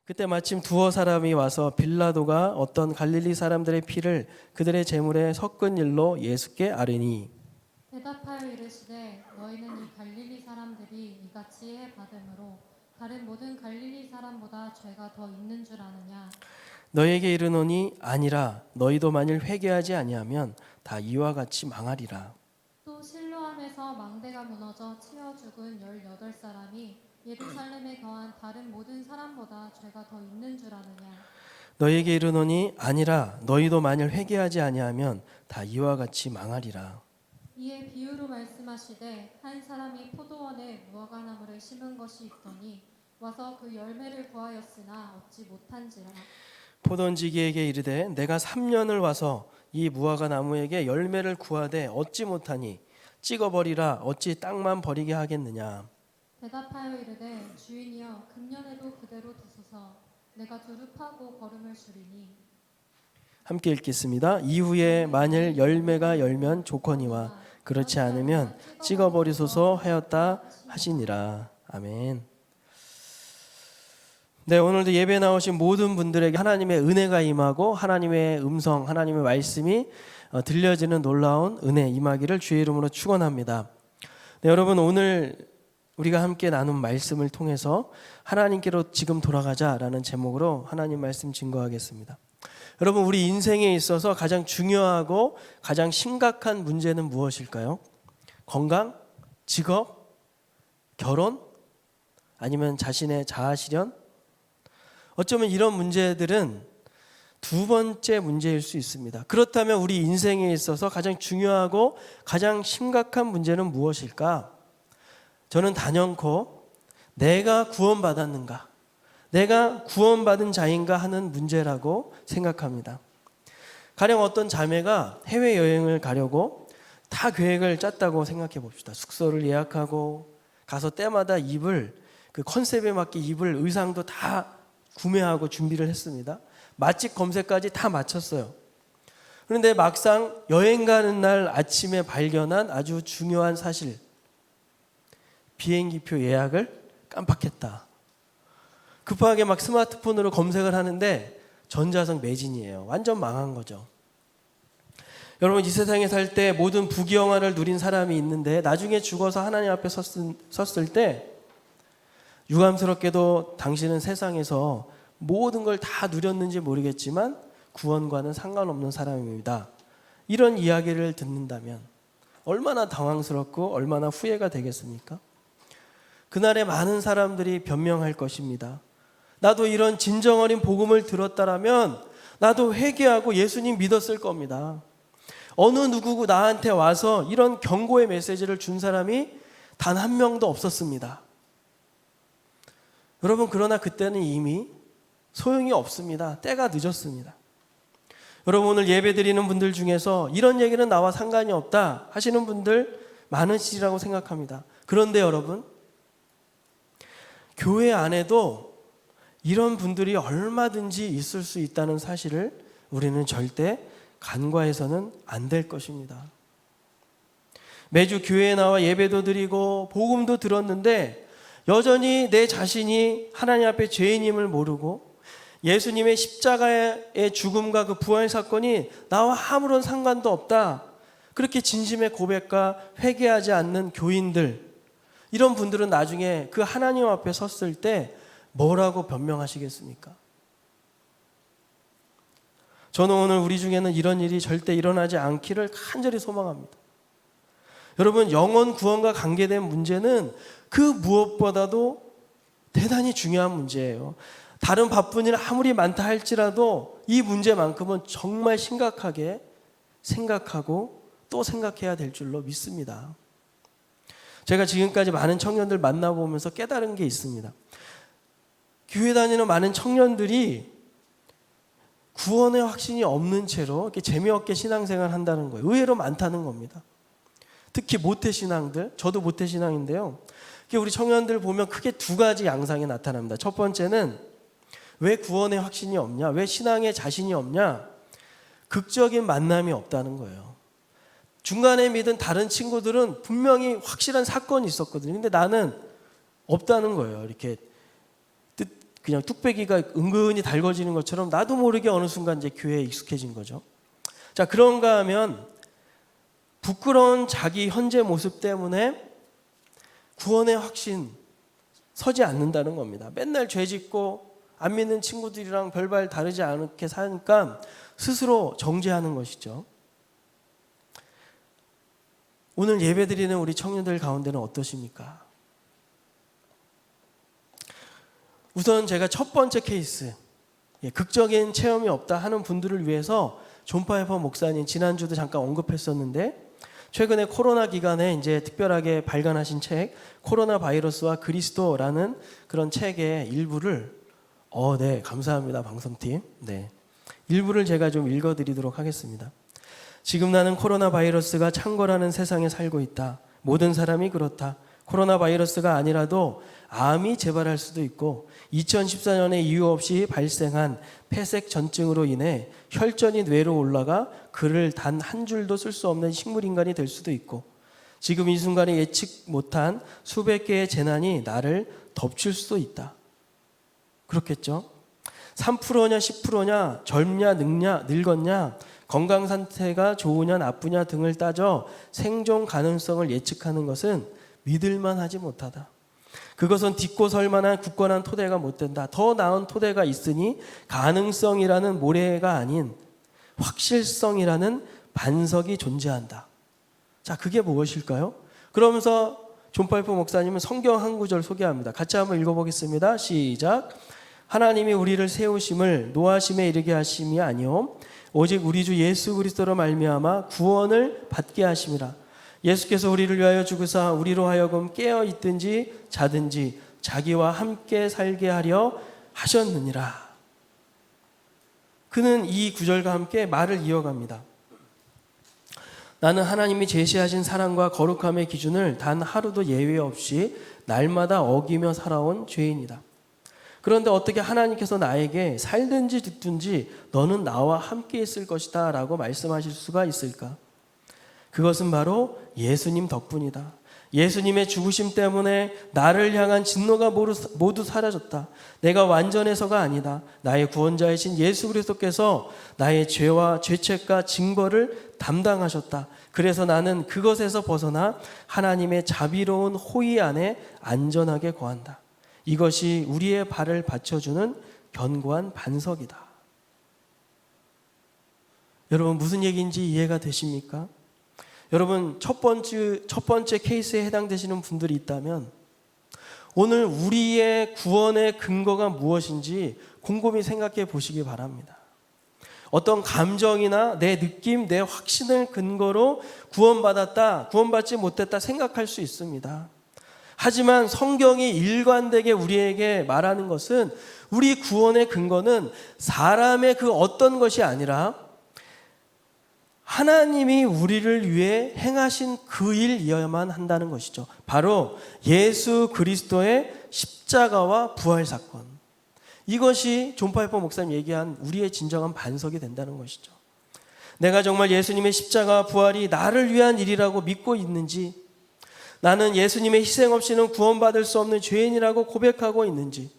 그때 마침 두어 사람이 와서 빌라도가 어떤 갈릴리 사람들의 피를 그들의 제물에 섞은 일로 예수께 아뢰니 대답하여 이르시되 너희는 이 갈릴리 사람들이 이같이 해 받음으로 다른 모든 갈릴리 사람보다 죄가 더 있는 줄 아느냐. 너희에게 이르노니 아니라 너희도 만일 회개하지 아니하면 다 이와 같이 망하리라. 또 실로암에서 망대가 무너져 치여 죽은 18사람이 예루살렘에 거한 다른 모든 사람보다 죄가 더 있는 줄 아느냐. 너희에게 이르노니 아니라 너희도 만일 회개하지 아니하면 다 이와 같이 망하리라. 이에 비유로 말씀하시되 한 사람이 포도원에 무화과나무를 심은 것이 있더니 와서 그 열매를 구하였으나 얻지 못한지라. 포도원지기에게 이르되 내가 3년을 와서 이 무화과 나무에게 열매를 구하되 얻지 못하니 찍어버리라. 어찌 땅만 버리게 하겠느냐. 대답하여 이르되 주인이여 금년에도 그대로 두소서. 내가 두루 파고 거름을 주리니. 함께 읽겠습니다. 이후에 만일 열매가 열면 좋거니와 그렇지 않으면 찍어버리소서 하였다 하시니라. 아멘. 네, 오늘도 예배 나오신 모든 분들에게 하나님의 은혜가 임하고 하나님의 음성, 하나님의 말씀이 들려지는 놀라운 은혜 임하기를 주의 이름으로 축원합니다. 네, 여러분 오늘 우리가 함께 나눈 말씀을 통해서 하나님께로 지금 돌아가자라는 제목으로 하나님 말씀 증거하겠습니다. 여러분 우리 인생에 있어서 가장 중요하고 가장 심각한 문제는 무엇일까요? 건강? 직업? 결혼? 아니면 자신의 자아실현? 어쩌면 이런 문제들은 두 번째 문제일 수 있습니다. 그렇다면 우리 인생에 있어서 가장 중요하고 가장 심각한 문제는 무엇일까? 저는 단연코 내가 구원받았는가? 내가 구원받은 자인가 하는 문제라고 생각합니다. 가령 어떤 자매가 해외여행을 가려고 다 계획을 짰다고 생각해 봅시다. 숙소를 예약하고 가서 때마다 입을 그 컨셉에 맞게 입을 의상도 다 구매하고 준비를 했습니다. 맛집 검색까지 다 마쳤어요. 그런데 막상 여행 가는 날 아침에 발견한 아주 중요한 사실, 비행기표 예약을 깜빡했다. 급하게 막 스마트폰으로 검색을 하는데 전자석 매진이에요. 완전 망한 거죠. 여러분 이 세상에 살 때 모든 부귀영화를 누린 사람이 있는데 나중에 죽어서 하나님 앞에 섰을 때 유감스럽게도 당신은 세상에서 모든 걸 다 누렸는지 모르겠지만 구원과는 상관없는 사람입니다. 이런 이야기를 듣는다면 얼마나 당황스럽고 얼마나 후회가 되겠습니까? 그날에 많은 사람들이 변명할 것입니다. 나도 이런 진정 어린 복음을 들었다라면 나도 회개하고 예수님 믿었을 겁니다. 어느 누구고 나한테 와서 이런 경고의 메시지를 준 사람이 단 한 명도 없었습니다. 여러분 그러나 그때는 이미 소용이 없습니다. 때가 늦었습니다. 여러분 오늘 예배 드리는 분들 중에서 이런 얘기는 나와 상관이 없다 하시는 분들 많으시리라고 생각합니다. 그런데 여러분 교회 안에도 이런 분들이 얼마든지 있을 수 있다는 사실을 우리는 절대 간과해서는 안 될 것입니다. 매주 교회에 나와 예배도 드리고 복음도 들었는데 여전히 내 자신이 하나님 앞에 죄인임을 모르고 예수님의 십자가의 죽음과 그 부활 사건이 나와 아무런 상관도 없다. 그렇게 진심의 고백과 회개하지 않는 교인들, 이런 분들은 나중에 그 하나님 앞에 섰을 때 뭐라고 변명하시겠습니까? 저는 오늘 우리 중에는 이런 일이 절대 일어나지 않기를 간절히 소망합니다. 여러분 영혼 구원과 관계된 문제는 그 무엇보다도 대단히 중요한 문제예요. 다른 바쁜 일 아무리 많다 할지라도 이 문제만큼은 정말 심각하게 생각하고 또 생각해야 될 줄로 믿습니다. 제가 지금까지 많은 청년들 만나보면서 깨달은 게 있습니다. 교회 다니는 많은 청년들이 구원의 확신이 없는 채로 이렇게 재미없게 신앙생활 한다는 거예요. 의외로 많다는 겁니다. 특히 모태신앙들, 저도 모태신앙인데요. 우리 청년들 보면 크게 두 가지 양상이 나타납니다. 첫 번째는 왜 구원의 확신이 없냐? 왜 신앙에 자신이 없냐? 극적인 만남이 없다는 거예요. 중간에 믿은 다른 친구들은 분명히 확실한 사건이 있었거든요. 근데 나는 없다는 거예요. 이렇게 그냥 뚝배기가 은근히 달궈지는 것처럼 나도 모르게 어느 순간 이제 교회에 익숙해진 거죠. 자, 그런가 하면 부끄러운 자기 현재 모습 때문에 구원의 확신 서지 않는다는 겁니다. 맨날 죄 짓고 안 믿는 친구들이랑 별반 다르지 않게 사니까 스스로 정죄하는 것이죠. 오늘 예배드리는 우리 청년들 가운데는 어떠십니까? 우선 제가 첫 번째 케이스, 극적인 체험이 없다 하는 분들을 위해서 존 파이퍼 목사님 지난주도 잠깐 언급했었는데 최근에 코로나 기간에 이제 특별하게 발간하신 책 코로나 바이러스와 그리스도라는 그런 책의 일부를 네, 감사합니다 방송팀. 네, 일부를 제가 좀 읽어드리도록 하겠습니다. 지금 나는 코로나 바이러스가 창궐하는 세상에 살고 있다. 모든 사람이 그렇다. 코로나 바이러스가 아니라도 암이 재발할 수도 있고 2014년에 이유 없이 발생한 폐색 전증으로 인해 혈전이 뇌로 올라가 글을 단 한 줄도 쓸 수 없는 식물인간이 될 수도 있고 지금 이 순간에 예측 못한 수백 개의 재난이 나를 덮칠 수도 있다. 그렇겠죠? 3%냐 10%냐 젊냐 늙었냐 건강 상태가 좋으냐 나쁘냐 등을 따져 생존 가능성을 예측하는 것은 믿을만 하지 못하다. 그것은 딛고 설 만한 굳건한 토대가 못 된다. 더 나은 토대가 있으니 가능성이라는 모래가 아닌 확실성이라는 반석이 존재한다. 자, 그게 무엇일까요? 그러면서 존 파이퍼 목사님은 성경 한 구절 소개합니다. 같이 한번 읽어보겠습니다. 시작. 하나님이 우리를 세우심을 노하심에 이르게 하심이 아니요 오직 우리 주 예수 그리스도로 말미암아 구원을 받게 하심이라. 예수께서 우리를 위하여 죽으사 우리로 하여금 깨어 있든지 자든지 자기와 함께 살게 하려 하셨느니라. 그는 이 구절과 함께 말을 이어갑니다. 나는 하나님이 제시하신 사랑과 거룩함의 기준을 단 하루도 예외 없이 날마다 어기며 살아온 죄인이다. 그런데 어떻게 하나님께서 나에게 살든지 죽든지 너는 나와 함께 있을 것이다 라고 말씀하실 수가 있을까? 그것은 바로 예수님 덕분이다. 예수님의 죽으심 때문에 나를 향한 진노가 모두 사라졌다. 내가 완전해서가 아니다. 나의 구원자이신 예수 그리스도께서 나의 죄와 죄책과 징벌을 담당하셨다. 그래서 나는 그것에서 벗어나 하나님의 자비로운 호의 안에 안전하게 거한다. 이것이 우리의 발을 받쳐주는 견고한 반석이다. 여러분 무슨 얘기인지 이해가 되십니까? 여러분 첫 번째 케이스에 해당되시는 분들이 있다면 오늘 우리의 구원의 근거가 무엇인지 곰곰이 생각해 보시기 바랍니다. 어떤 감정이나 내 느낌, 내 확신을 근거로 구원받았다, 구원받지 못했다 생각할 수 있습니다. 하지만 성경이 일관되게 우리에게 말하는 것은 우리 구원의 근거는 사람의 그 어떤 것이 아니라 하나님이 우리를 위해 행하신 그 일이어야만 한다는 것이죠. 바로 예수 그리스도의 십자가와 부활 사건. 이것이 존 파이퍼 목사님 얘기한 우리의 진정한 반석이 된다는 것이죠. 내가 정말 예수님의 십자가와 부활이 나를 위한 일이라고 믿고 있는지, 나는 예수님의 희생 없이는 구원받을 수 없는 죄인이라고 고백하고 있는지,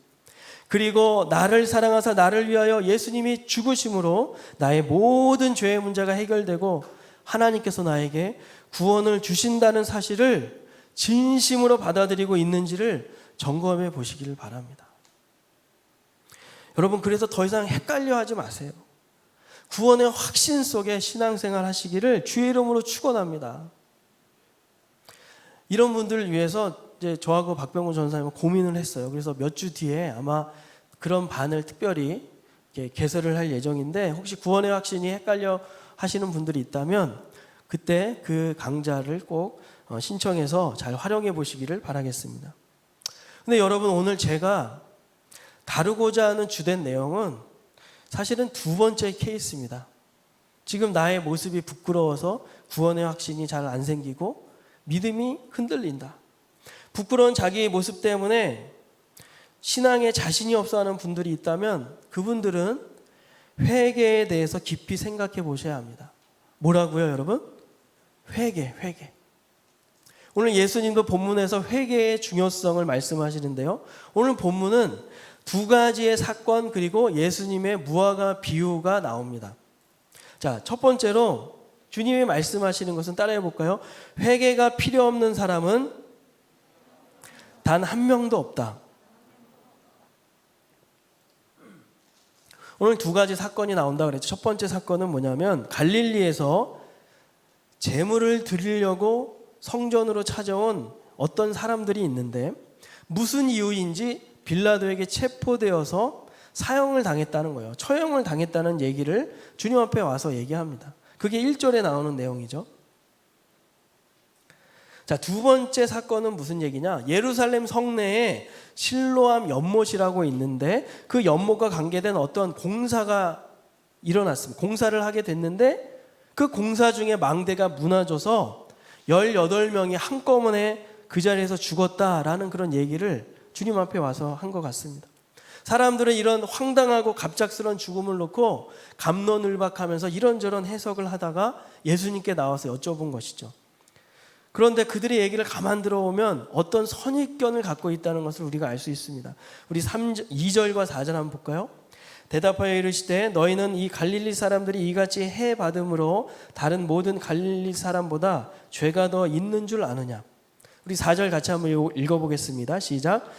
그리고 나를 사랑하사 나를 위하여 예수님이 죽으심으로 나의 모든 죄의 문제가 해결되고 하나님께서 나에게 구원을 주신다는 사실을 진심으로 받아들이고 있는지를 점검해 보시기를 바랍니다. 여러분 그래서 더 이상 헷갈려 하지 마세요. 구원의 확신 속에 신앙생활 하시기를 주의 이름으로 축원합니다. 이런 분들을 위해서 이제 저하고 박병호 전사님은 고민을 했어요. 그래서 몇 주 뒤에 아마 그런 반을 특별히 개설을 할 예정인데 혹시 구원의 확신이 헷갈려 하시는 분들이 있다면 그때 그 강좌를 꼭 신청해서 잘 활용해 보시기를 바라겠습니다. 근데 여러분 오늘 제가 다루고자 하는 주된 내용은 사실은 두 번째 케이스입니다. 지금 나의 모습이 부끄러워서 구원의 확신이 잘 안 생기고 믿음이 흔들린다. 부끄러운 자기의 모습 때문에 신앙에 자신이 없어하는 분들이 있다면 그분들은 회개에 대해서 깊이 생각해 보셔야 합니다. 뭐라고요, 여러분? 회개. 오늘 예수님도 본문에서 회개의 중요성을 말씀하시는데요. 오늘 본문은 두 가지의 사건 그리고 예수님의 무화과 비유가 나옵니다. 자, 첫 번째로 주님이 말씀하시는 것은 따라해 볼까요? 회개가 필요 없는 사람은 단 한 명도 없다. 오늘 두 가지 사건이 나온다 그랬죠. 첫 번째 사건은 뭐냐면 갈릴리에서 제물을 드리려고 성전으로 찾아온 어떤 사람들이 있는데 무슨 이유인지 빌라도에게 체포되어서 사형을 당했다는 거예요. 처형을 당했다는 얘기를 주님 앞에 와서 얘기합니다. 그게 1절에 나오는 내용이죠. 자, 두 번째 사건은 무슨 얘기냐? 예루살렘 성내에 실로암 연못이라고 있는데 그 연못과 관계된 어떤 공사가 일어났습니다. 공사를 하게 됐는데 그 공사 중에 망대가 무너져서 18명이 한꺼번에 그 자리에서 죽었다라는 그런 얘기를 주님 앞에 와서 한 것 같습니다. 사람들은 이런 황당하고 갑작스러운 죽음을 놓고 갑론을박하면서 이런저런 해석을 하다가 예수님께 나와서 여쭤본 것이죠. 그런데 그들의 얘기를 가만 들어보면 어떤 선입견을 갖고 있다는 것을 우리가 알 수 있습니다. 우리 2절과 4절 한번 볼까요? 대답하여 이르시되 너희는 이 갈릴리 사람들이 이같이 해 받음으로 다른 모든 갈릴리 사람보다 죄가 더 있는 줄 아느냐. 우리 4절 같이 한번 읽어보겠습니다. 시작.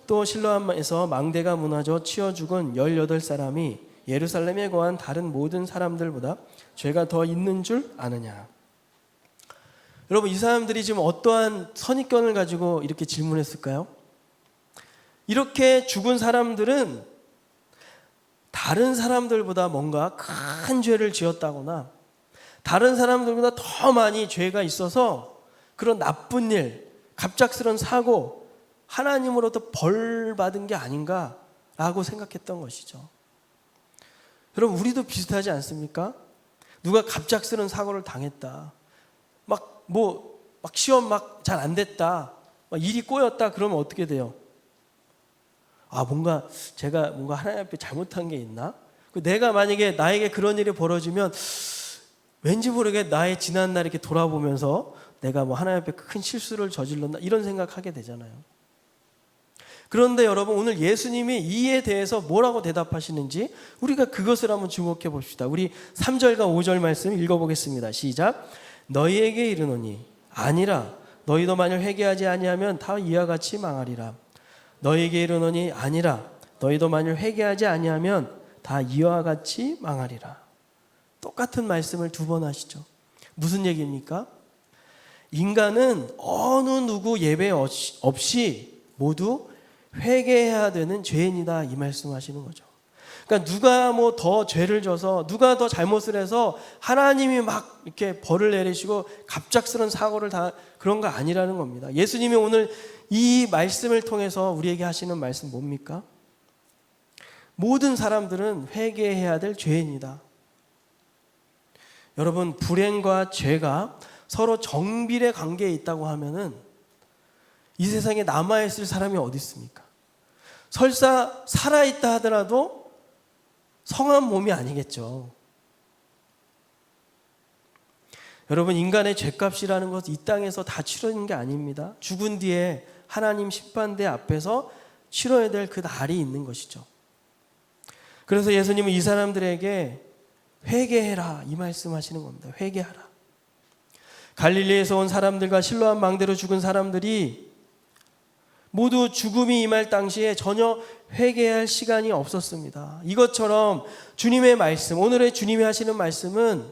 또 실로암에서 망대가 무너져 치어 죽은 18사람이 예루살렘에 거한 다른 모든 사람들보다 죄가 더 있는 줄 아느냐. 여러분, 이 사람들이 지금 어떠한 선입견을 가지고 이렇게 질문했을까요? 이렇게 죽은 사람들은 다른 사람들보다 뭔가 큰 죄를 지었다거나 다른 사람들보다 더 많이 죄가 있어서 그런 나쁜 일, 갑작스러운 사고, 하나님으로부터 벌 받은 게 아닌가라고 생각했던 것이죠. 여러분, 우리도 비슷하지 않습니까? 누가 갑작스러운 사고를 당했다. 막 시험 잘 안 됐다. 막 일이 꼬였다. 그러면 어떻게 돼요? 제가 뭔가 하나님 앞에 잘못한 게 있나? 내가 만약에 나에게 그런 일이 벌어지면 왠지 모르게 나의 지난 날 이렇게 돌아보면서 내가 하나님 앞에 큰 실수를 저질렀나? 이런 생각하게 되잖아요. 그런데 여러분, 오늘 예수님이 이에 대해서 뭐라고 대답하시는지 우리가 그것을 한번 주목해 봅시다. 우리 3절과 5절 말씀 읽어보겠습니다. 시작. 너희에게 이르노니 아니라 너희도 만일 회개하지 아니하면 다 이와 같이 망하리라. 너희에게 이르노니 아니라 너희도 만일 회개하지 아니하면 다 이와 같이 망하리라. 똑같은 말씀을 두 번 하시죠. 무슨 얘기입니까? 인간은 어느 누구 예배 없이 모두 회개해야 되는 죄인이다, 이 말씀하시는 거죠. 그러니까 누가 더 죄를 져서 누가 더 잘못을 해서 하나님이 막 이렇게 벌을 내리시고 갑작스러운 사고를 그런 거 아니라는 겁니다. 예수님이 오늘 이 말씀을 통해서 우리에게 하시는 말씀 뭡니까? 모든 사람들은 회개해야 될 죄인이다. 여러분, 불행과 죄가 서로 정비례 관계에 있다고 하면은 이 세상에 남아있을 사람이 어디 있습니까? 설사 살아있다 하더라도 성한 몸이 아니겠죠. 여러분, 인간의 죄값이라는 것은 이 땅에서 다 치러지는 게 아닙니다. 죽은 뒤에 하나님 심판대 앞에서 치러야 될 그 날이 있는 것이죠. 그래서 예수님은 이 사람들에게 회개해라, 이 말씀하시는 겁니다. 회개하라. 갈릴리에서 온 사람들과 실로암 망대로 죽은 사람들이 모두 죽음이 임할 당시에 전혀 회개할 시간이 없었습니다. 이것처럼 주님의 말씀, 오늘의 주님이 하시는 말씀은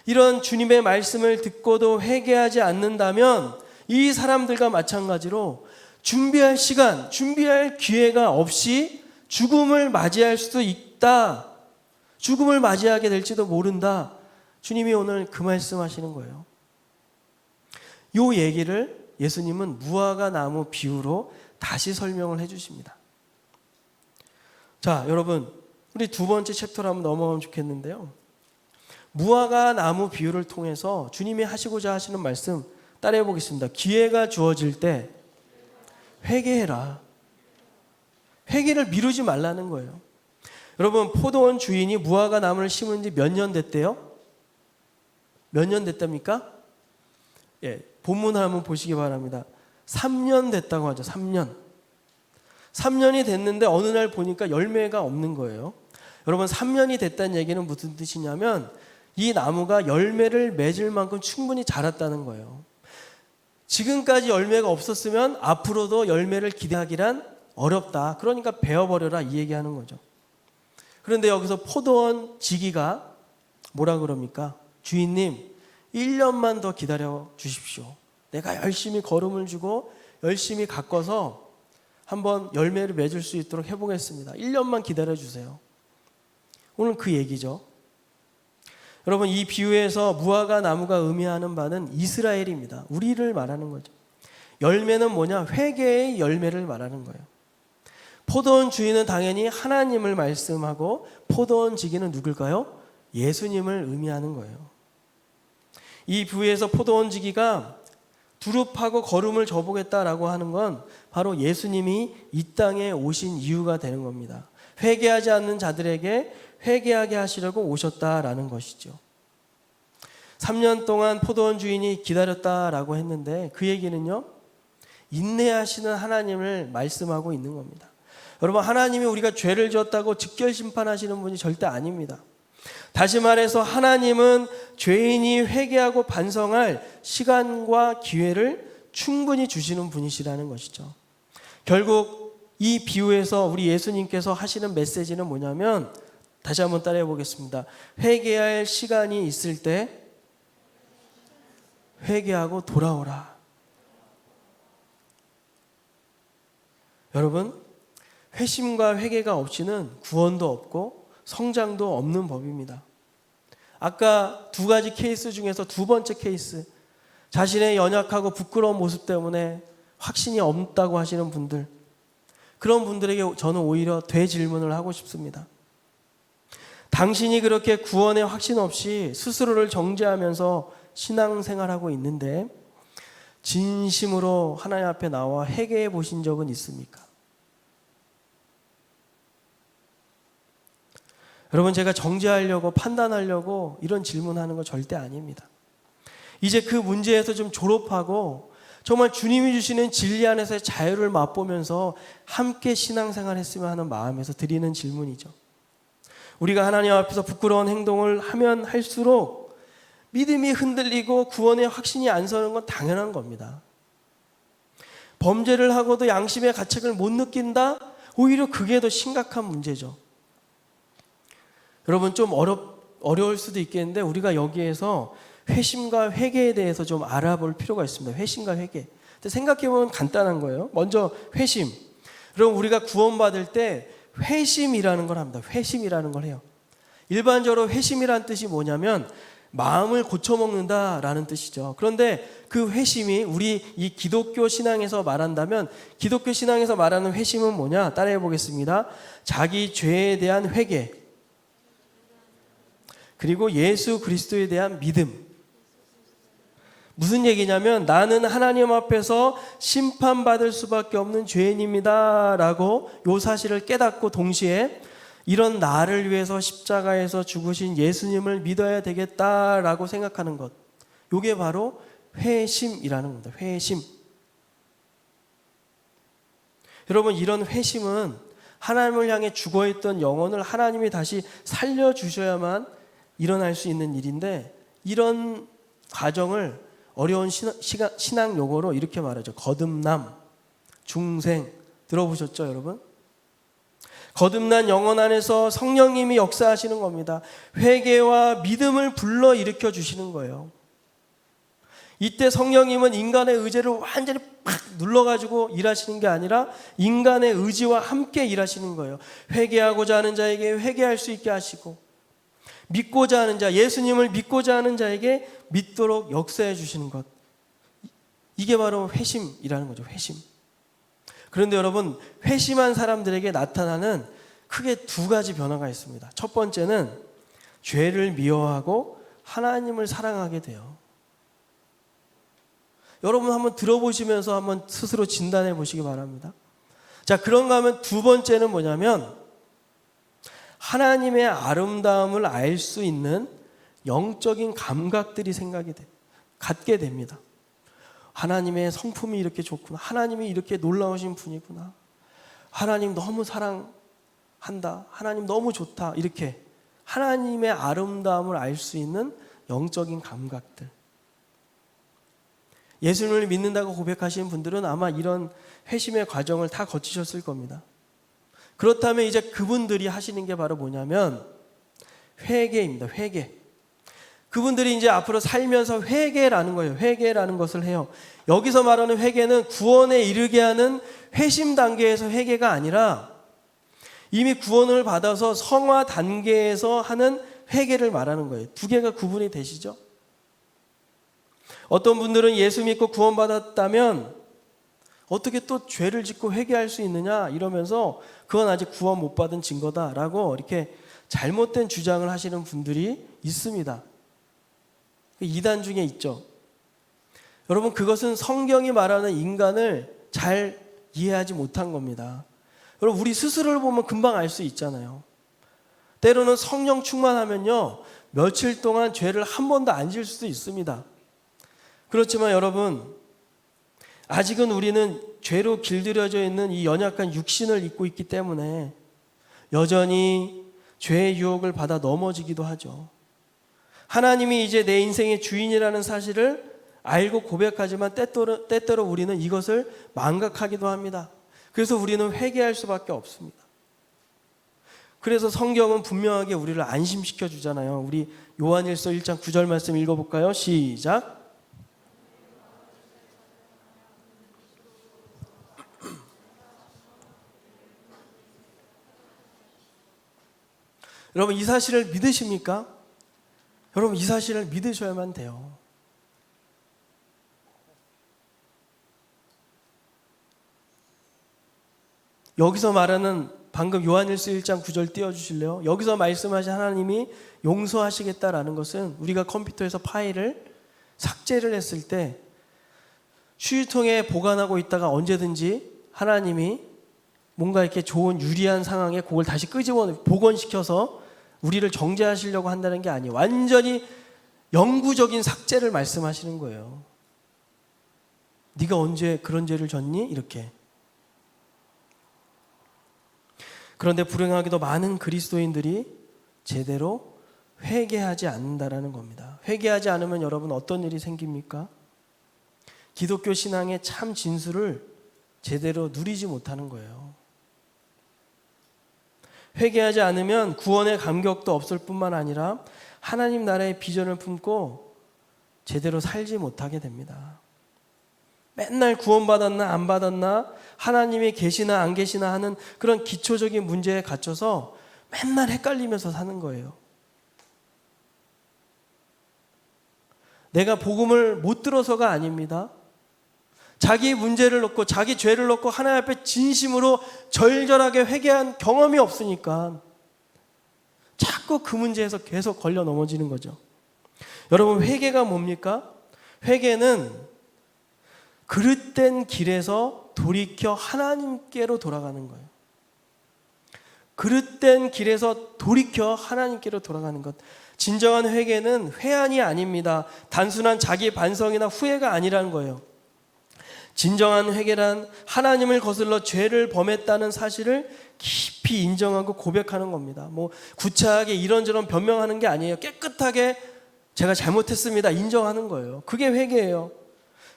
이런 주님의 말씀을 듣고도 회개하지 않는다면 이 사람들과 마찬가지로 준비할 시간, 준비할 기회가 없이 죽음을 맞이할 수도 있다. 죽음을 맞이하게 될지도 모른다. 주님이 오늘 그 말씀하시는 거예요. 이 얘기를 예수님은 무화과 나무 비유로 다시 설명을 해주십니다. 자, 여러분, 우리 두 번째 챕터로 한번 넘어가면 좋겠는데요. 무화과 나무 비유를 통해서 주님이 하시고자 하시는 말씀 따라해 보겠습니다. 기회가 주어질 때 회개해라. 회개를 미루지 말라는 거예요. 여러분, 포도원 주인이 무화과 나무를 심은 지 몇 년 됐대요? 몇 년 됐답니까? 본문을 한번 보시기 바랍니다. 3년 됐다고 하죠. 3년. 3년이 됐는데 어느 날 보니까 열매가 없는 거예요. 여러분 3년이 됐다는 얘기는 무슨 뜻이냐면 이 나무가 열매를 맺을 만큼 충분히 자랐다는 거예요. 지금까지 열매가 없었으면 앞으로도 열매를 기대하기란 어렵다. 그러니까 베어버려라 이 얘기하는 거죠. 그런데 여기서 포도원 지기가 뭐라 그럽니까? 주인님 1년만 더 기다려 주십시오. 내가 열심히 거름을 주고 열심히 가꿔서 한번 열매를 맺을 수 있도록 해보겠습니다. 1년만 기다려 주세요. 오늘 그 얘기죠. 여러분 이 비유에서 무화과 나무가 의미하는 바는 이스라엘입니다. 우리를 말하는 거죠. 열매는 뭐냐? 회개의 열매를 말하는 거예요. 포도원 주인은 당연히 하나님을 말씀하고 포도원 지기는 누굴까요? 예수님을 의미하는 거예요. 이 비유에서 포도원 지기가 두릅하고 거름을 줘보겠다라고 하는 건 바로 예수님이 이 땅에 오신 이유가 되는 겁니다. 회개하지 않는 자들에게 회개하게 하시려고 오셨다라는 것이죠. 3년 동안 포도원 주인이 기다렸다라고 했는데 그 얘기는요, 인내하시는 하나님을 말씀하고 있는 겁니다. 여러분, 하나님이 우리가 죄를 지었다고 즉결 심판하시는 분이 절대 아닙니다. 다시 말해서 하나님은 죄인이 회개하고 반성할 시간과 기회를 충분히 주시는 분이시라는 것이죠. 결국 이 비유에서 우리 예수님께서 하시는 메시지는 뭐냐면, 다시 한번 따라해 보겠습니다. 회개할 시간이 있을 때 회개하고 돌아오라. 여러분, 회심과 회개가 없이는 구원도 없고 성장도 없는 법입니다. 아까 두 가지 케이스 중에서 두 번째 케이스, 자신의 연약하고 부끄러운 모습 때문에 확신이 없다고 하시는 분들, 그런 분들에게 저는 오히려 되질문을 하고 싶습니다. 당신이 그렇게 구원의 확신 없이 스스로를 정죄하면서 신앙생활하고 있는데 진심으로 하나님 앞에 나와 회개해 보신 적은 있습니까? 여러분, 제가 정죄하려고 판단하려고 이런 질문하는 거 절대 아닙니다. 이제 그 문제에서 좀 졸업하고 정말 주님이 주시는 진리 안에서의 자유를 맛보면서 함께 신앙생활 했으면 하는 마음에서 드리는 질문이죠. 우리가 하나님 앞에서 부끄러운 행동을 하면 할수록 믿음이 흔들리고 구원의 확신이 안 서는 건 당연한 겁니다. 범죄를 하고도 양심의 가책을 못 느낀다? 오히려 그게 더 심각한 문제죠. 여러분, 좀 어려울 수도 있겠는데 우리가 여기에서 회심과 회개에 대해서 좀 알아볼 필요가 있습니다. 회심과 회개. 근데 생각해보면 간단한 거예요. 먼저 회심. 여러분, 우리가 구원받을 때 회심이라는 걸 합니다. 회심이라는 걸 해요. 일반적으로 회심이라는 뜻이 뭐냐면 마음을 고쳐먹는다라는 뜻이죠. 그런데 그 회심이 우리 이 기독교 신앙에서 말한다면, 기독교 신앙에서 말하는 회심은 뭐냐? 따라해 보겠습니다. 자기 죄에 대한 회개, 그리고 예수 그리스도에 대한 믿음. 무슨 얘기냐면, 나는 하나님 앞에서 심판받을 수밖에 없는 죄인입니다 라고 이 사실을 깨닫고 동시에 이런 나를 위해서 십자가에서 죽으신 예수님을 믿어야 되겠다라고 생각하는 것, 이게 바로 회심이라는 겁니다. 회심. 여러분, 이런 회심은 하나님을 향해 죽어있던 영혼을 하나님이 다시 살려주셔야만 일어날 수 있는 일인데, 이런 과정을 어려운 신앙 용어로 이렇게 말하죠. 거듭남, 중생. 들어보셨죠, 여러분? 거듭난 영혼 안에서 성령님이 역사하시는 겁니다. 회개와 믿음을 불러일으켜 주시는 거예요. 이때 성령님은 인간의 의지를 완전히 팍 눌러가지고 일하시는 게 아니라 인간의 의지와 함께 일하시는 거예요. 회개하고자 하는 자에게 회개할 수 있게 하시고, 믿고자 하는 자, 예수님을 믿고자 하는 자에게 믿도록 역사해 주시는 것, 이게 바로 회심이라는 거죠. 회심. 그런데 여러분, 회심한 사람들에게 나타나는 크게 두 가지 변화가 있습니다. 첫 번째는 죄를 미워하고 하나님을 사랑하게 돼요. 여러분, 한번 들어보시면서 한번 스스로 진단해 보시기 바랍니다. 자, 그런가 하면 두 번째는 뭐냐면, 하나님의 아름다움을 알 수 있는 영적인 감각들이 갖게 됩니다. 하나님의 성품이 이렇게 좋구나. 하나님이 이렇게 놀라우신 분이구나. 하나님 너무 사랑한다, 하나님 너무 좋다, 이렇게 하나님의 아름다움을 알 수 있는 영적인 감각들. 예수님을 믿는다고 고백하시는 분들은 아마 이런 회심의 과정을 다 거치셨을 겁니다. 그렇다면 이제 그분들이 하시는 게 바로 뭐냐면 회개입니다. 회개. 그분들이 이제 앞으로 살면서 회개라는 거예요. 회개라는 것을 해요. 여기서 말하는 회개는 구원에 이르게 하는 회심 단계에서 회개가 아니라 이미 구원을 받아서 성화 단계에서 하는 회개를 말하는 거예요. 두 개가 구분이 되시죠? 어떤 분들은 예수 믿고 구원받았다면 어떻게 또 죄를 짓고 회개할 수 있느냐 이러면서 그건 아직 구원 못 받은 증거다라고 이렇게 잘못된 주장을 하시는 분들이 있습니다. 이단 중에 있죠. 여러분, 그것은 성경이 말하는 인간을 잘 이해하지 못한 겁니다. 여러분, 우리 스스로를 보면 금방 알 수 있잖아요. 때로는 성령 충만하면요, 며칠 동안 죄를 한 번도 안 지을 수도 있습니다. 그렇지만 여러분, 아직은 우리는 죄로 길들여져 있는 이 연약한 육신을 입고 있기 때문에 여전히 죄의 유혹을 받아 넘어지기도 하죠. 하나님이 이제 내 인생의 주인이라는 사실을 알고 고백하지만 때때로 우리는 이것을 망각하기도 합니다. 그래서 우리는 회개할 수밖에 없습니다. 그래서 성경은 분명하게 우리를 안심시켜 주잖아요. 우리 요한일서 1장 9절 말씀 읽어볼까요? 시작. 여러분, 이 사실을 믿으십니까? 여러분, 이 사실을 믿으셔야만 돼요. 여기서 말하는 방금 요한일서 1장 9절 띄워주실래요? 여기서 말씀하신 하나님이 용서하시겠다라는 것은 우리가 컴퓨터에서 파일을 삭제를 했을 때 휴지통에 보관하고 있다가 언제든지 하나님이 뭔가 이렇게 좋은 유리한 상황에 그걸 다시 끄집어 복원시켜서 우리를 정죄하시려고 한다는 게 아니에요. 완전히 영구적인 삭제를 말씀하시는 거예요. 네가 언제 그런 죄를 졌니? 이렇게. 그런데 불행하게도 많은 그리스도인들이 제대로 회개하지 않는다라는 겁니다. 회개하지 않으면 여러분 어떤 일이 생깁니까? 기독교 신앙의 참 진수를 제대로 누리지 못하는 거예요. 회개하지 않으면 구원의 감격도 없을 뿐만 아니라 하나님 나라의 비전을 품고 제대로 살지 못하게 됩니다. 맨날 구원받았나 안 받았나, 하나님이 계시나 안 계시나 하는 그런 기초적인 문제에 갇혀서 맨날 헷갈리면서 사는 거예요. 내가 복음을 못 들어서가 아닙니다. 자기 문제를 놓고 자기 죄를 놓고 하나님 앞에 진심으로 절절하게 회개한 경험이 없으니까 자꾸 그 문제에서 계속 걸려 넘어지는 거죠. 여러분, 회개가 뭡니까? 회개는 그릇된 길에서 돌이켜 하나님께로 돌아가는 거예요. 그릇된 길에서 돌이켜 하나님께로 돌아가는 것. 진정한 회개는 회한이 아닙니다. 단순한 자기 반성이나 후회가 아니라는 거예요. 진정한 회개란 하나님을 거슬러 죄를 범했다는 사실을 깊이 인정하고 고백하는 겁니다. 뭐 구차하게 이런저런 변명하는 게 아니에요. 깨끗하게 제가 잘못했습니다 인정하는 거예요. 그게 회개예요.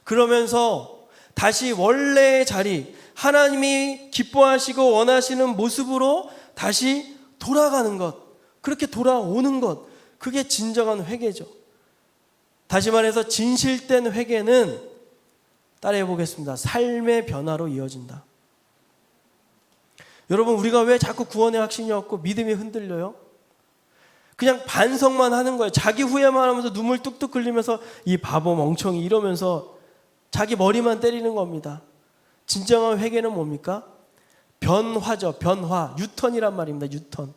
그러면서 다시 원래의 자리, 하나님이 기뻐하시고 원하시는 모습으로 다시 돌아가는 것, 그렇게 돌아오는 것, 그게 진정한 회개죠. 다시 말해서 진실된 회개는 따라해 보겠습니다. 삶의 변화로 이어진다. 여러분, 우리가 왜 자꾸 구원의 확신이 없고 믿음이 흔들려요? 그냥 반성만 하는 거예요. 자기 후회만 하면서 눈물 뚝뚝 흘리면서 이 바보 멍청이 이러면서 자기 머리만 때리는 겁니다. 진정한 회개는 뭡니까? 변화죠. 변화. 유턴이란 말입니다. 유턴.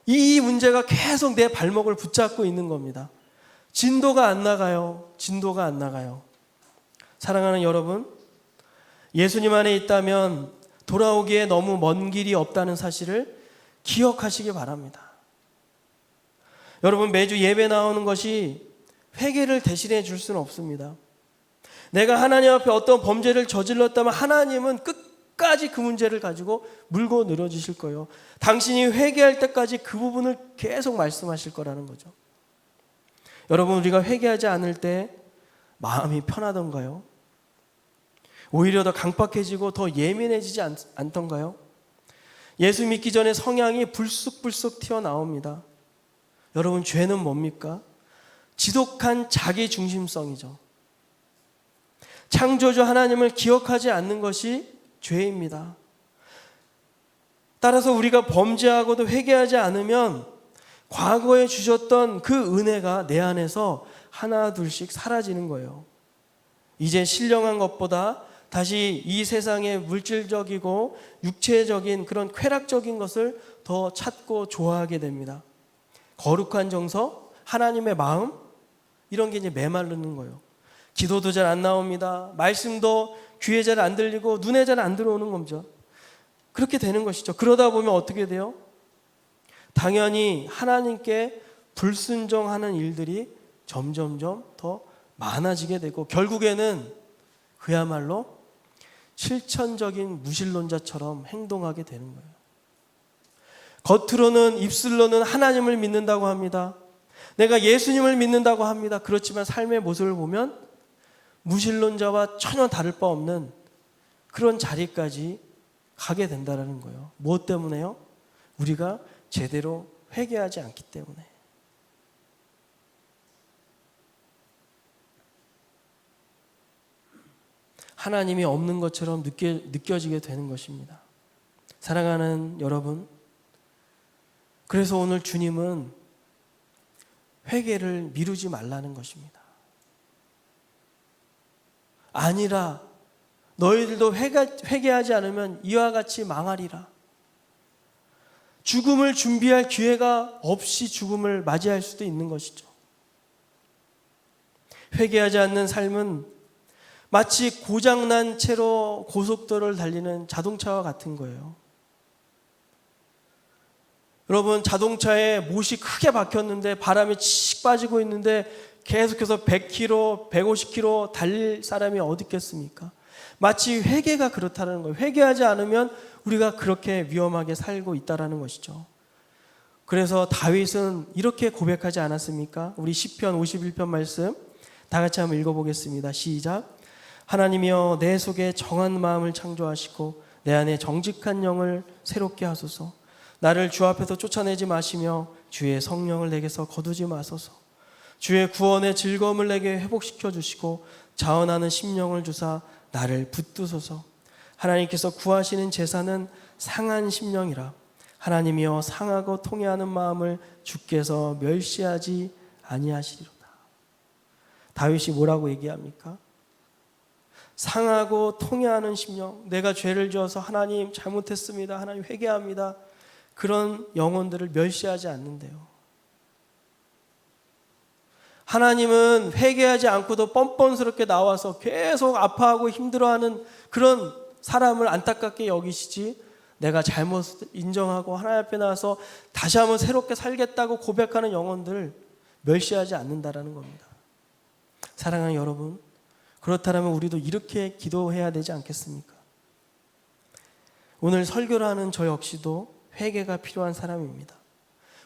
이 문제가 계속 내 발목을 붙잡고 있는 겁니다. 진도가 안 나가요. 진도가 안 나가요. 사랑하는 여러분, 예수님 안에 있다면 돌아오기에 너무 먼 길이 없다는 사실을 기억하시기 바랍니다. 여러분, 매주 예배 나오는 것이 회개를 대신해 줄 수는 없습니다. 내가 하나님 앞에 어떤 범죄를 저질렀다면 하나님은 끝까지 그 문제를 가지고 물고 늘어지실 거예요. 당신이 회개할 때까지 그 부분을 계속 말씀하실 거라는 거죠. 여러분, 우리가 회개하지 않을 때 마음이 편하던가요? 오히려 더 강박해지고 더 예민해지지 않던가요? 예수 믿기 전에 성향이 불쑥불쑥 튀어나옵니다. 여러분, 죄는 뭡니까? 지독한 자기 중심성이죠. 창조주 하나님을 기억하지 않는 것이 죄입니다. 따라서 우리가 범죄하고도 회개하지 않으면 과거에 주셨던 그 은혜가 내 안에서 하나 둘씩 사라지는 거예요. 이제 신령한 것보다 다시 이 세상의 물질적이고 육체적인 그런 쾌락적인 것을 더 찾고 좋아하게 됩니다. 거룩한 정서, 하나님의 마음, 이런 게 이제 메마르는 거예요. 기도도 잘 안 나옵니다. 말씀도 귀에 잘 안 들리고 눈에 잘 안 들어오는 거죠. 그렇게 되는 것이죠. 그러다 보면 어떻게 돼요? 당연히 하나님께 불순종하는 일들이 점점점 더 많아지게 되고 결국에는 그야말로 실천적인 무신론자처럼 행동하게 되는 거예요. 겉으로는 입술로는 하나님을 믿는다고 합니다. 내가 예수님을 믿는다고 합니다. 그렇지만 삶의 모습을 보면 무신론자와 전혀 다를 바 없는 그런 자리까지 가게 된다는 거예요. 무엇 때문에요? 우리가 제대로 회개하지 않기 때문에. 하나님이 없는 것처럼 느껴지게 되는 것입니다. 사랑하는 여러분, 그래서 오늘 주님은 회개를 미루지 말라는 것입니다. 아니라 너희들도 회개하지 않으면 이와 같이 망하리라. 죽음을 준비할 기회가 없이 죽음을 맞이할 수도 있는 것이죠. 회개하지 않는 삶은 마치 고장난 채로 고속도로를 달리는 자동차와 같은 거예요. 여러분, 자동차에 못이 크게 박혔는데 바람이 칙 빠지고 있는데 계속해서 100km, 150km 달릴 사람이 어디 있겠습니까? 마치 회개가 그렇다는 거예요. 회개하지 않으면 우리가 그렇게 위험하게 살고 있다는 것이죠. 그래서 다윗은 이렇게 고백하지 않았습니까? 우리 시편 51편 말씀 다 같이 한번 읽어보겠습니다. 시작. 하나님이여, 내 속에 정한 마음을 창조하시고 내 안에 정직한 영을 새롭게 하소서. 나를 주 앞에서 쫓아내지 마시며 주의 성령을 내게서 거두지 마소서. 주의 구원의 즐거움을 내게 회복시켜 주시고 자원하는 심령을 주사 나를 붙드소서. 하나님께서 구하시는 제사는 상한 심령이라. 하나님이여, 상하고 통해하는 마음을 주께서 멸시하지 아니하시리로다. 다윗이 뭐라고 얘기합니까? 상하고 통해하는 심령, 내가 죄를 지어서 하나님 잘못했습니다, 하나님 회개합니다, 그런 영혼들을 멸시하지 않는데요. 하나님은 회개하지 않고도 뻔뻔스럽게 나와서 계속 아파하고 힘들어하는 그런 사람을 안타깝게 여기시지, 내가 잘못 인정하고 하나님 앞에 나와서 다시 한번 새롭게 살겠다고 고백하는 영혼들을 멸시하지 않는다라는 겁니다. 사랑하는 여러분, 그렇다면 우리도 이렇게 기도해야 되지 않겠습니까? 오늘 설교를 하는 저 역시도 회개가 필요한 사람입니다.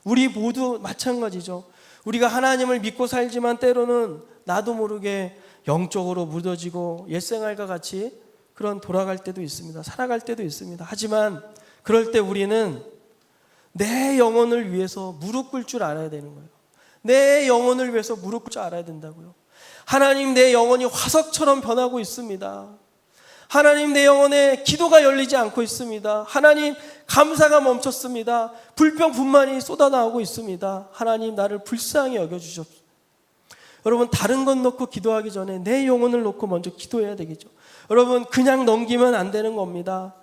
우리 모두 마찬가지죠. 우리가 하나님을 믿고 살지만 때로는 나도 모르게 영적으로 무뎌지고 옛생활과 같이 그런 돌아갈 때도 있습니다. 살아갈 때도 있습니다. 하지만 그럴 때 우리는 내 영혼을 위해서 무릎 꿇을 줄 알아야 되는 거예요. 내 영혼을 위해서 무릎 꿇을 줄 알아야 된다고요. 하나님, 내 영혼이 화석처럼 변하고 있습니다. 하나님, 내 영혼에 기도가 열리지 않고 있습니다. 하나님, 감사가 멈췄습니다. 불평 분만이 쏟아나오고 있습니다. 하나님, 나를 불쌍히 여겨주십시오. 여러분, 다른 것 놓고 기도하기 전에 내 영혼을 놓고 먼저 기도해야 되겠죠. 여러분, 그냥 넘기면 안 되는 겁니다.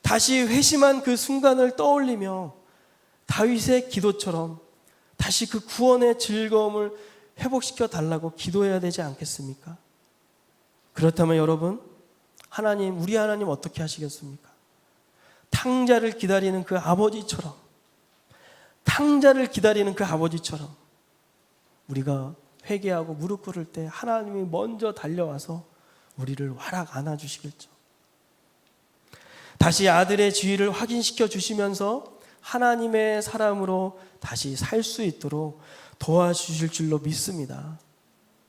다시 회심한 그 순간을 떠올리며 다윗의 기도처럼 다시 그 구원의 즐거움을 회복시켜 달라고 기도해야 되지 않겠습니까? 그렇다면 여러분, 하나님, 우리 하나님 어떻게 하시겠습니까? 탕자를 기다리는 그 아버지처럼, 탕자를 기다리는 그 아버지처럼 우리가 회개하고 무릎 꿇을 때 하나님이 먼저 달려와서 우리를 와락 안아주시겠죠. 다시 아들의 지위를 확인시켜 주시면서 하나님의 사람으로 다시 살 수 있도록 도와주실 줄로 믿습니다.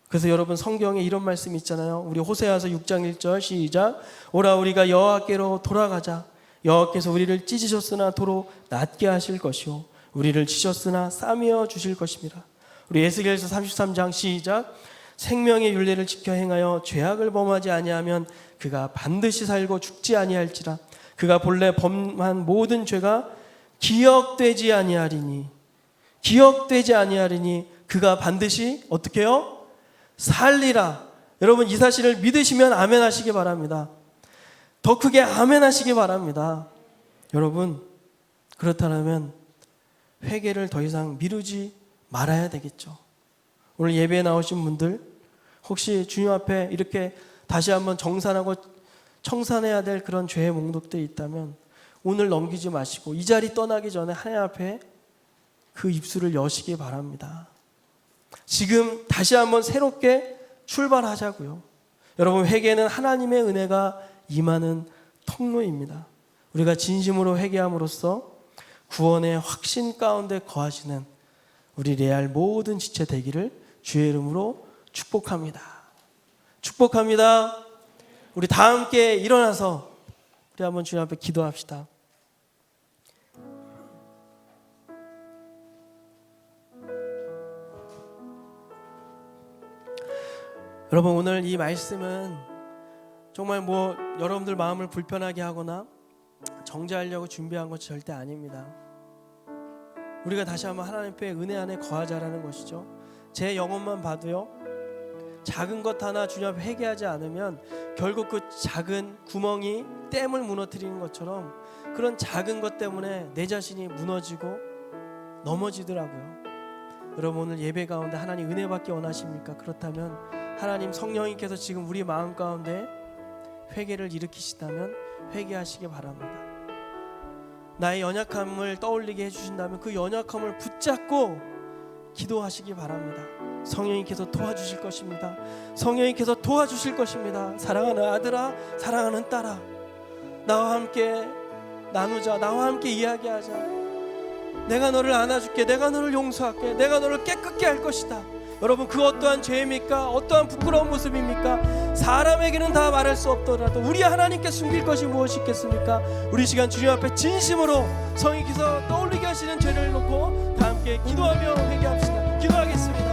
그래서 여러분, 성경에 이런 말씀이 있잖아요. 우리 호세아서 6장 1절 시작. 오라 우리가 여호와께로 돌아가자. 여호와께서 우리를 찢으셨으나 도로 낫게 하실 것이요 우리를 치셨으나 싸매어 주실 것입니다. 우리 에스겔서 33장 시작. 생명의 율례를 지켜 행하여 죄악을 범하지 아니하면 그가 반드시 살고 죽지 아니할지라. 그가 본래 범한 모든 죄가 기억되지 아니하리니 그가 반드시 어떻게 해요? 살리라. 여러분, 이 사실을 믿으시면 아멘 하시기 바랍니다. 더 크게 아멘 하시기 바랍니다. 여러분, 그렇다면 회개를 더 이상 미루지 말아야 되겠죠. 오늘 예배에 나오신 분들, 혹시 주님 앞에 이렇게 다시 한번 정산하고 청산해야 될 그런 죄의 몽독들이 있다면 오늘 넘기지 마시고 이 자리 떠나기 전에 하나님 앞에 그 입술을 여시기 바랍니다. 지금 다시 한번 새롭게 출발하자고요. 여러분, 회개는 하나님의 은혜가 임하는 통로입니다. 우리가 진심으로 회개함으로써 구원의 확신 가운데 거하시는 우리 레알 모든 지체 되기를 주의 이름으로 축복합니다. 축복합니다. 우리 다 함께 일어나서 우리 한번 주님 앞에 기도합시다. 여러분, 오늘 이 말씀은 정말 여러분들 마음을 불편하게 하거나 정죄하려고 준비한 것이 절대 아닙니다. 우리가 다시 한번 하나님 앞에 은혜 안에 거하자라는 것이죠. 제 영혼만 봐도요, 작은 것 하나 주님 앞에 회개하지 않으면 결국 그 작은 구멍이 댐을 무너뜨리는 것처럼 그런 작은 것 때문에 내 자신이 무너지고 넘어지더라고요. 여러분, 오늘 예배 가운데 하나님 은혜 받기 원하십니까? 그렇다면 하나님 성령님께서 지금 우리 마음 가운데 회개를 일으키시다면 회개하시기 바랍니다. 나의 연약함을 떠올리게 해주신다면 그 연약함을 붙잡고 기도하시기 바랍니다. 성령님께서 도와주실 것입니다. 성령님께서 도와주실 것입니다. 사랑하는 아들아, 사랑하는 딸아, 나와 함께 나누자. 나와 함께 이야기하자. 내가 너를 안아줄게. 내가 너를 용서할게. 내가 너를 깨끗게 할 것이다. 여러분, 그 어떠한 죄입니까? 어떠한 부끄러운 모습입니까? 사람에게는 다 말할 수 없더라도 우리 하나님께 숨길 것이 무엇이 있겠습니까? 우리 시간 주님 앞에 진심으로 성령께서 떠올리게 하시는 죄를 놓고 다 함께 기도하며 회개합시다. 기도하겠습니다.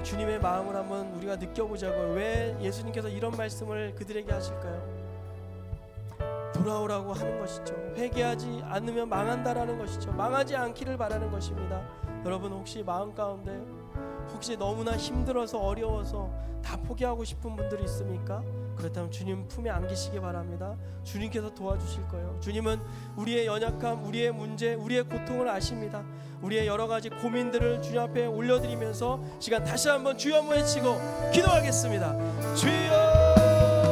주님의 마음을 한번 우리가 느껴보자고요. 왜 예수님께서 이런 말씀을 그들에게 하실까요? 돌아오라고 하는 것이죠. 회개하지 않으면 망한다라는 것이죠. 망하지 않기를 바라는 것입니다. 여러분, 혹시 마음 가운데 혹시 너무나 힘들어서 어려워서 다 포기하고 싶은 분들이 있습니까? 그렇다면 주님 품에 안기시기 바랍니다. 주님께서 도와주실 거예요. 주님은 우리의 연약함, 우리의 문제, 우리의 고통을 아십니다. 우리의 여러 가지 고민들을 주님 앞에 올려드리면서 시간 다시 한번 주여 한번 외치고 기도하겠습니다. 주여!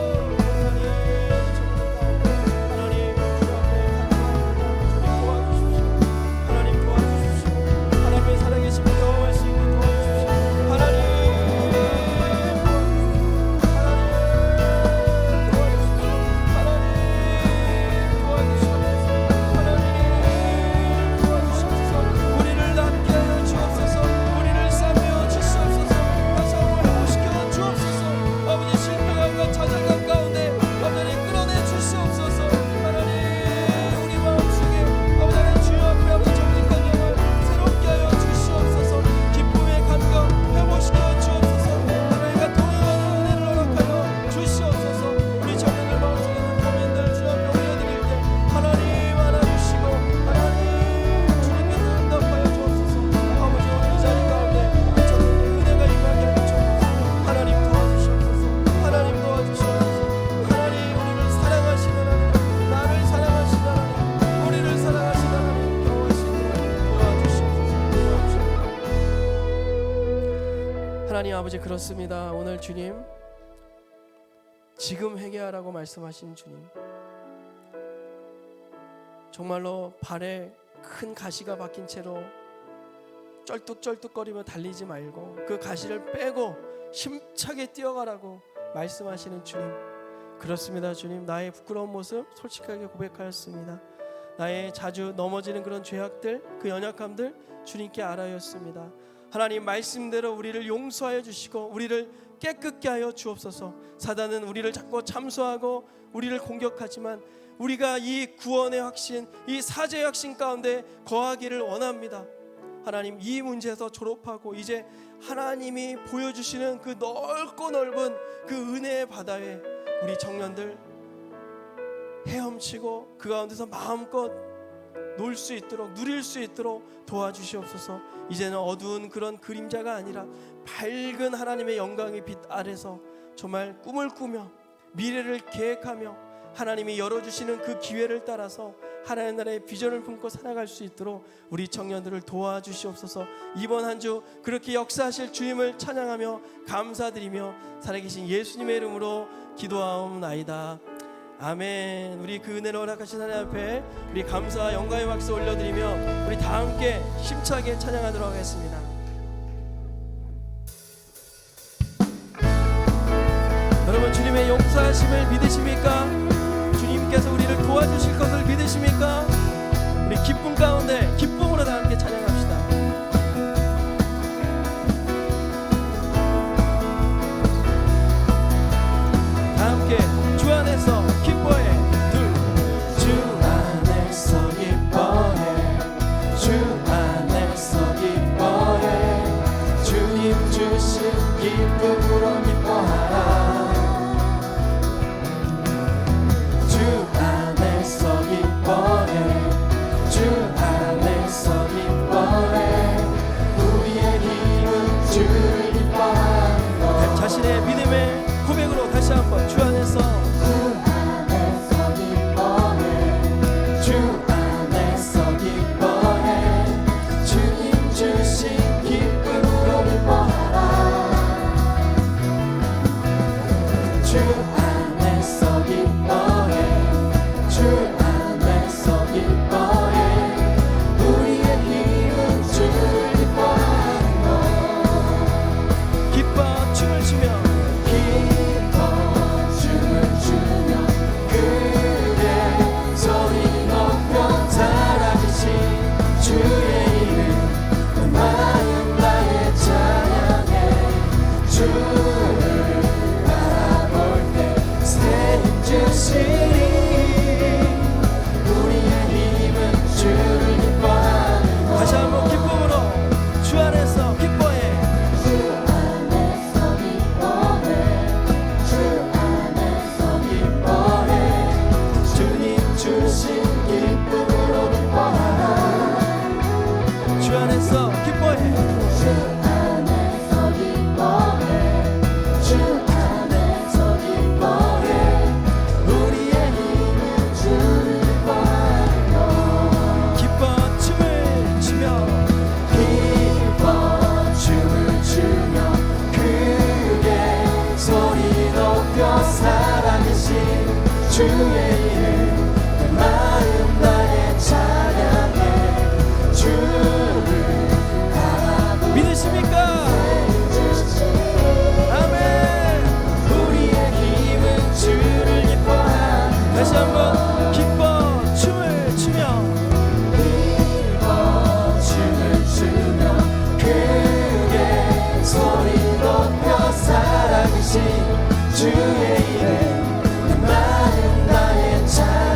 하나님 아버지, 그렇습니다. 오늘 주님, 지금 회개하라고 말씀하신 주님, 정말로 발에 큰 가시가 박힌 채로 쩔뚝쩔뚝거리며 달리지 말고 그 가시를 빼고 힘차게 뛰어가라고 말씀하시는 주님, 그렇습니다. 주님, 나의 부끄러운 모습 솔직하게 고백하였습니다. 나의 자주 넘어지는 그런 죄악들, 그 연약함들 주님께 알아였습니다. 하나님 말씀대로 우리를 용서하여 주시고 우리를 깨끗게 하여 주옵소서. 사단은 우리를 자꾸 참소하고 우리를 공격하지만 우리가 이 구원의 확신, 이 사죄의 확신 가운데 거하기를 원합니다. 하나님, 이 문제에서 졸업하고 이제 하나님이 보여주시는 그 넓고 넓은 그 은혜의 바다에 우리 청년들 헤엄치고 그 가운데서 마음껏 놀 수 있도록, 누릴 수 있도록 도와주시옵소서. 이제는 어두운 그런 그림자가 아니라 밝은 하나님의 영광의 빛 아래서 정말 꿈을 꾸며 미래를 계획하며 하나님이 열어주시는 그 기회를 따라서 하나님 나라의 비전을 품고 살아갈 수 있도록 우리 청년들을 도와주시옵소서. 이번 한 주 그렇게 역사하실 주님을 찬양하며 감사드리며 살아계신 예수님의 이름으로 기도하옵나이다. 아멘. 우리 그 은혜를 허락하신 하나님 앞에 우리 감사와 영광의 박수 올려드리며 우리 다 함께 힘차게 찬양하도록 하겠습니다. 여러분, 주님의 용서하심을 믿으십니까? 주님께서 우리를 도와주실 것을 믿으십니까? 우리 기쁨 가운데 기쁨으로 다 함께 찬양합시다. 다 함께 주 안에서 기뻐해. 주 안에서 기뻐해. 주 안에서 기뻐해. 주님 주신 기쁨으로 기뻐하라. 주 안에서 기뻐해. 주 안에서 기뻐해. 우리의 힘은 주를 기뻐하는 것. 자신의 믿음의 고백으로 다시 한번 주 안에서 기뻐해. 주 안에서 기뻐해. 주님 주신 기쁨으로 기뻐하라. 주 안에서 기뻐해. 주 안에서 기뻐해. 우리의 힘은 주를 기뻐하는 것. 기뻐 춤을 추며 다시 한번 기쁨으로 주 안에서 기뻐해. 주 안에서 기뻐해. 주 안에서 기뻐해. 주님 주신 기쁨으로 기뻐하라. 주 안에서 기뻐해. 주 안에서 기뻐해. 주 안에서 기뻐해. 우리의 힘은 주를 기뻐하는 것. 기뻐 춤을 추며 기뻐 춤을 추며 크게 소리 높여 살아계신 주의 이름 그 마음 다해 찬양해. 주를 바라보 믿으십니까? 아멘. 우리의 힘은 주를 기뻐하는. 다시 한번 기뻐 춤을 추며 기뻐 춤을 추며 크게 소리 높여 살아계신 주의 이름 그 마음 다해 찬양해.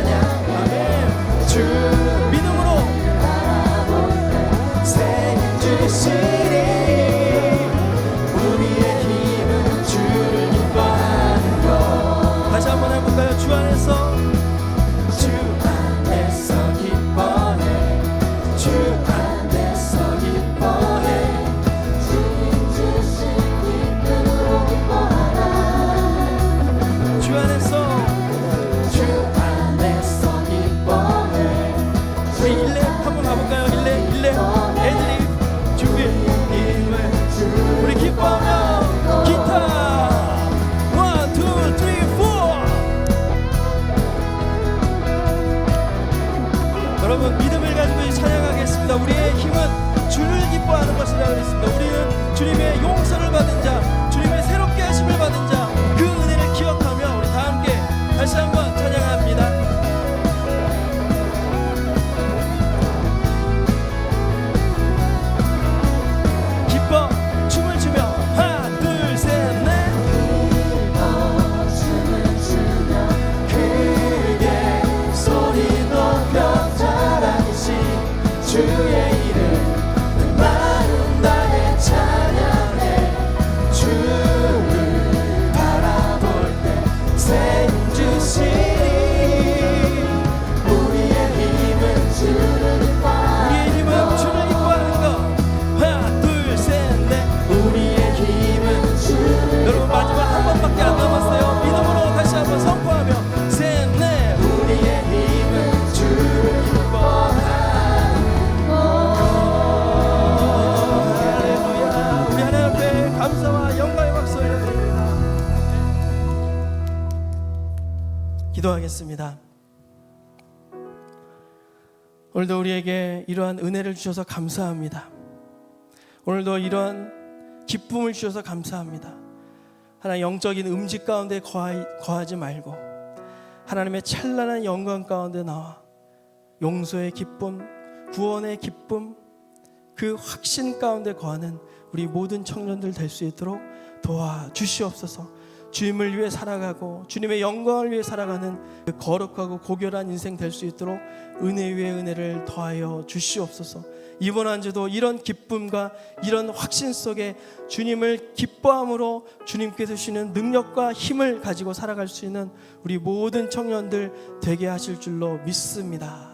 우리의 힘은 주를 기뻐하는 것. 하나 둘 셋 넷. 우리의 힘은 주를. 여러분 마지막 한 번밖에 안 남았어요. 믿음으로 다시 한번 선포하며 셋 넷. 우리의 힘은 주를 기뻐하는 것. 할렐루야. 우리 하나님 앞에 감사와 영광의 박수 올려드립니다. 기도하겠습니다. 오늘도 우리에게 이러한 은혜를 주셔서 감사합니다. 오늘도 이러한 기쁨을 주셔서 감사합니다. 하나님 영적인 음식 가운데 거하지 말고 하나님의 찬란한 영광 가운데 나와 용서의 기쁨, 구원의 기쁨, 그 확신 가운데 거하는 우리 모든 청년들 될 수 있도록 도와주시옵소서. 주님을 위해 살아가고 주님의 영광을 위해 살아가는 그 거룩하고 고결한 인생 될 수 있도록 은혜 위에 은혜를 더하여 주시옵소서. 이번 한 주도 이런 기쁨과 이런 확신 속에 주님을 기뻐함으로 주님께서 주시는 능력과 힘을 가지고 살아갈 수 있는 우리 모든 청년들 되게 하실 줄로 믿습니다.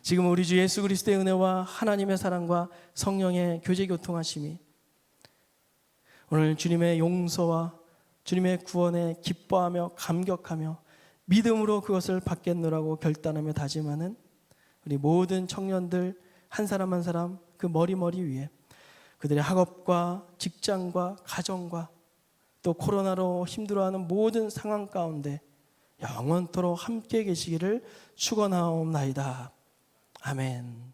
지금 우리 주 예수 그리스도의 은혜와 하나님의 사랑과 성령의 교제 교통하심이 오늘 주님의 용서와 주님의 구원에 기뻐하며 감격하며 믿음으로 그것을 받겠노라고 결단하며 다짐하는 우리 모든 청년들 한 사람 한 사람 그 머리 위에 그들의 학업과 직장과 가정과 또 코로나로 힘들어하는 모든 상황 가운데 영원토록 함께 계시기를 축원하옵나이다. 아멘.